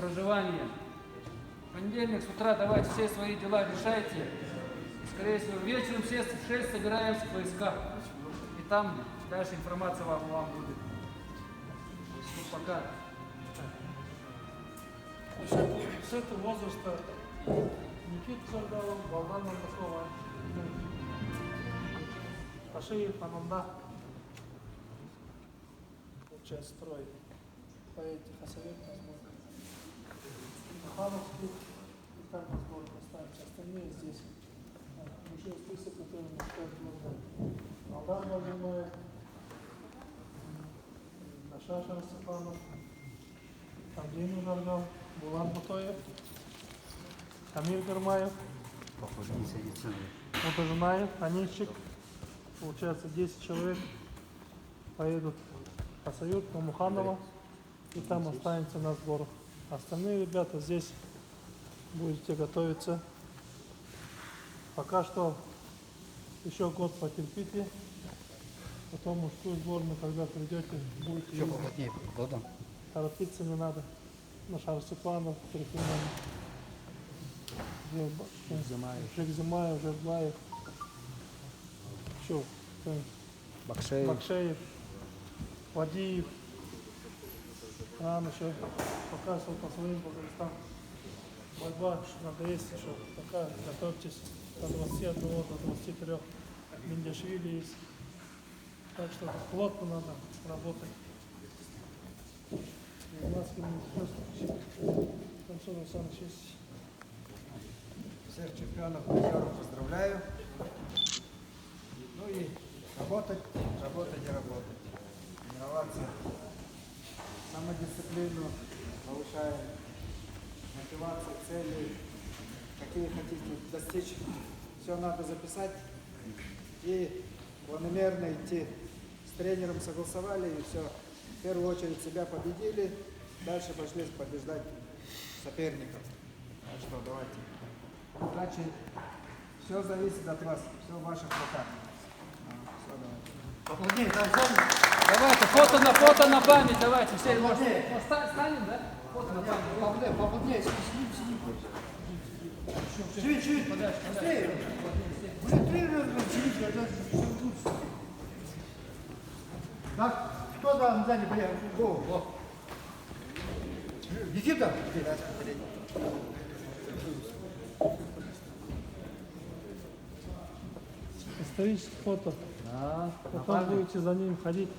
проживания. В понедельник с утра давайте все свои дела решайте. И, скорее всего, вечером все в 6 собираемся в войска. И там дальше информация вам будет. Все, пока. С этого возраста Никита Жардалов, Балдан Мандакова, Пашиев, Ананда, получается, строй. По этих советам сборка. Махановский, и там сборка останется. Остальные здесь. Еще список, который мы считаем. Алдан Владимир, Нашаша Степанов, Авдений Жардал, Булан Бутоев, Амир Гармаев, Мутажинаев, Анищик. Получается 10 человек поедут по Союз, по Муханово, и там останется на сборах. Остальные ребята здесь будете готовиться. Пока что еще год потерпите. Потом мужскую сборную, когда придете, будете Еще поплотнее, Богдан. торопиться не надо. Нашар Степанов, Трифимов, Жекзимаев, Жерблаев, еще Бакшеев, Вадиев. Рано еще показывал по своим возрастам. Борьба надоест еще. Пока готовьтесь до 21, до 23. Миндяшвили есть. Так что плотно надо работать. Всех чемпионов, призеров поздравляю. Ну и работать, работать и работать. Тренироваться. Самодисциплину повышаем. Мотивацию, цели, какие хотите достичь. Все надо записать и планомерно идти. С тренером согласовали и все. В первую очередь себя победили, дальше пошли побеждать соперников. Так что давайте. Удачи. Все зависит от вас, все в ваших руках. Все, давайте. Давайте, фото на память, давайте. Все, станем, да? Фото на память. Поплотнее, сидим. Чуть-чуть, подальше. Быстрее. Будет 3 раза сидите, а дальше все тут. Так, кто там сзади поехал? Го. Никита? Историческое фото. Потом будете за ним ходить.